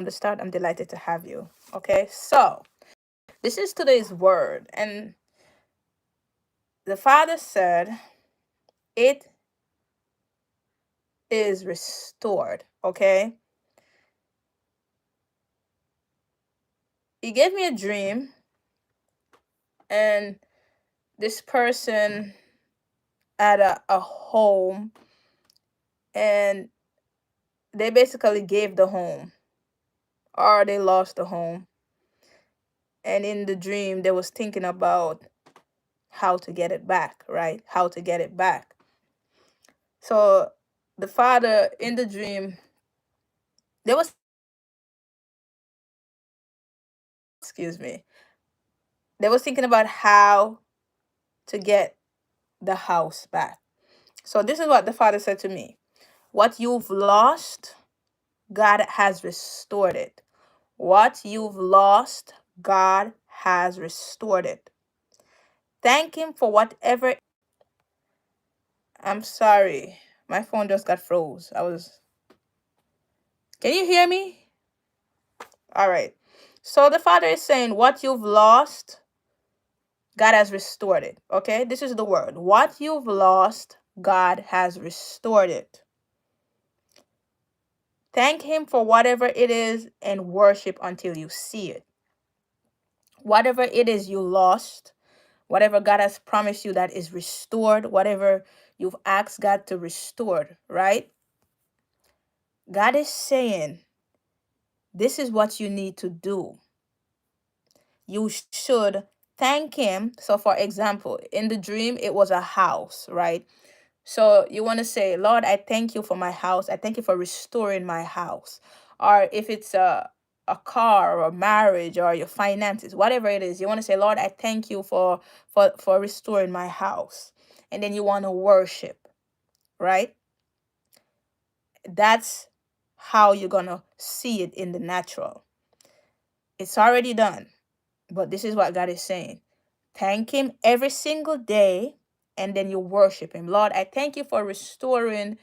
the start. I'm delighted to have you. Okay, so this is today's word, and the Father said, "It is restored." Okay, He gave me a dream, and this person had a home, and they basically gave the home, or they lost the home. And in the dream, they was thinking about how to get it back, right? How to get it back. So the father in the dream, they was, excuse me, they was thinking about how to get the house back. So this is what the father said to me. What you've lost, God has restored it. What you've lost, God has restored it. Thank him for whatever. I'm sorry. My phone just got froze. Can you hear me? All right. So the father is saying, what you've lost, God has restored it. Okay? This is the word. What you've lost, God has restored it. Thank him for whatever it is and worship until you see it. Whatever it is you lost, whatever God has promised you that is restored, whatever you've asked God to restore, right? God is saying, this is what you need to do. You should thank him. So, for example, in the dream, it was a house, right? So, you want to say, Lord, I thank you for my house. I thank you for restoring my house. Or if it's a car or a marriage or your finances, whatever it is, you want to say, Lord, I thank you for restoring my house. And then you want to worship, right? That's how you're going to see it in the natural. It's already done. But this is what God is saying. Thank him every single day, and then you worship him. Lord, I thank you for restoring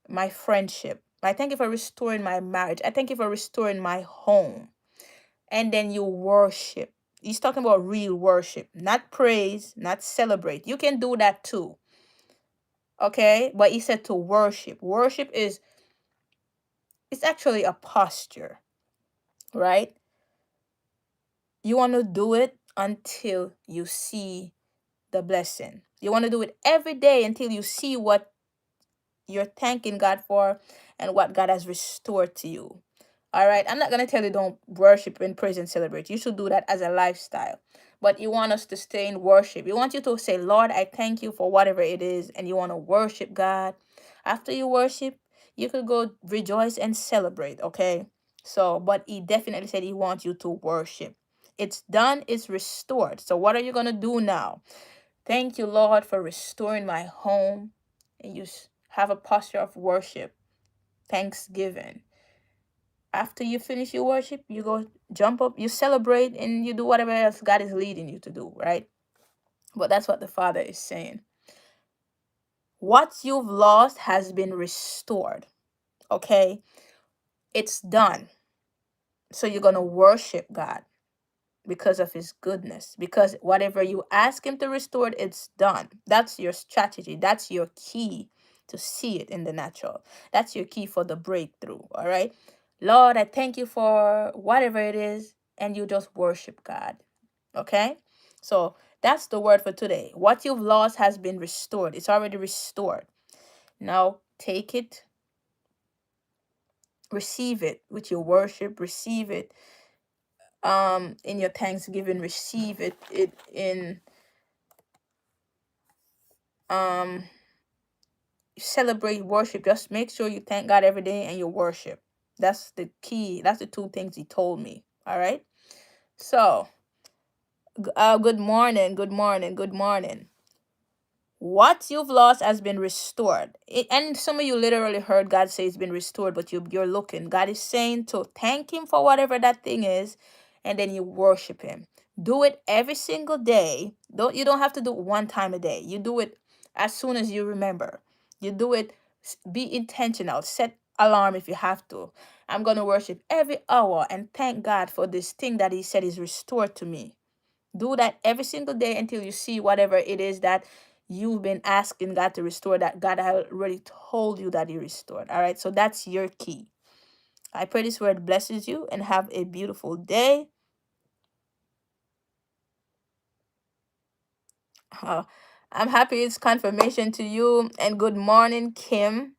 my friendship. I thank you for restoring my marriage. I thank you for restoring my home. And then you worship. He's talking about real worship, not praise, not celebrate. You can do that too. Okay? But he said to worship. Worship is, it's actually a posture, right? You want to do it until you see the blessing. You want to do it every day until you see what you're thanking God for and what God has restored to you. All right. I'm not going to tell you don't worship and praise and celebrate. You should do that as a lifestyle. But you want us to stay in worship. You want you to say, Lord, I thank you for whatever it is. And you want to worship God. After you worship, you could go rejoice and celebrate. Okay. So, but he definitely said he wants you to worship. It's done, it's restored. So, what are you going to do now? Thank you, Lord, for restoring my home. And you have a posture of worship, thanksgiving. After you finish your worship, you go jump up, you celebrate, and you do whatever else God is leading you to do, right? But that's what the Father is saying. What you've lost has been restored, okay? It's done. So you're going to worship God because of his goodness, because whatever you ask him to restore, it's done. That's your strategy. That's your key to see it in the natural. That's your key for the breakthrough. All right, Lord, I thank you for whatever it is, and you just worship God. Okay, so that's the word for today. What you've lost has been restored. It's already restored. Now take it, receive it with your worship, receive it in your thanksgiving, receive it in um celebrate, worship. Just make sure you thank God every day and you worship. That's the key. That's the two things he told me. All right. So good morning, good morning, good morning. What you've lost has been restored. And some of you literally heard God say it's been restored, but you're looking. God is saying to thank him for whatever that thing is, and then you worship him. Do it every single day. You don't have to do it one time a day. You do it as soon as you remember. You do it, be intentional. Set alarm if you have to. I'm going to worship every hour and thank God for this thing that He said is restored to me. Do that every single day until you see whatever it is that you've been asking God to restore, that God already told you that He restored. All right. So that's your key. I pray this word blesses you and have a beautiful day. Uh, I'm happy it's confirmation to you. And good morning, Kim.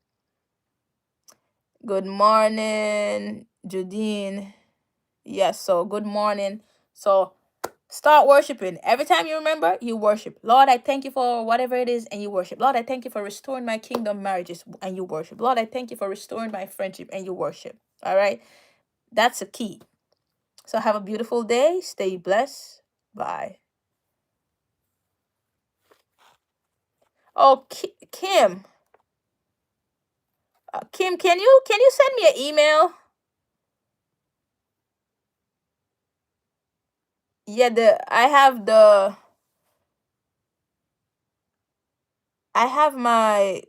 Good morning, Judine. Yes, so good morning. So start worshiping. Every time you remember, you worship. Lord, I thank you for whatever it is, and you worship. Lord, I thank you for restoring my kingdom marriages, and you worship. Lord, I thank you for restoring my friendship, and you worship. All right? That's a key. So have a beautiful day. Stay blessed. Bye. Oh, Kim. Kim, can you send me an email? Yeah, I have my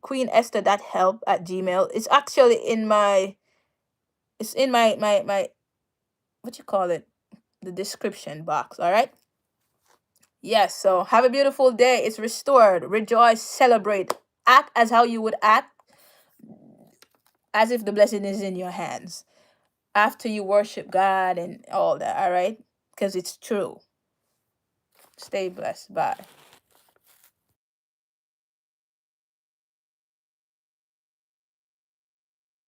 Queen-Esther.help@gmail. It's actually in my my what you call it, the description box. All right. Yes. So have a beautiful day. It's restored. Rejoice. Celebrate. Act as how you would act, as if the blessing is in your hands after you worship God and all that. All right, because it's true. Stay blessed. Bye.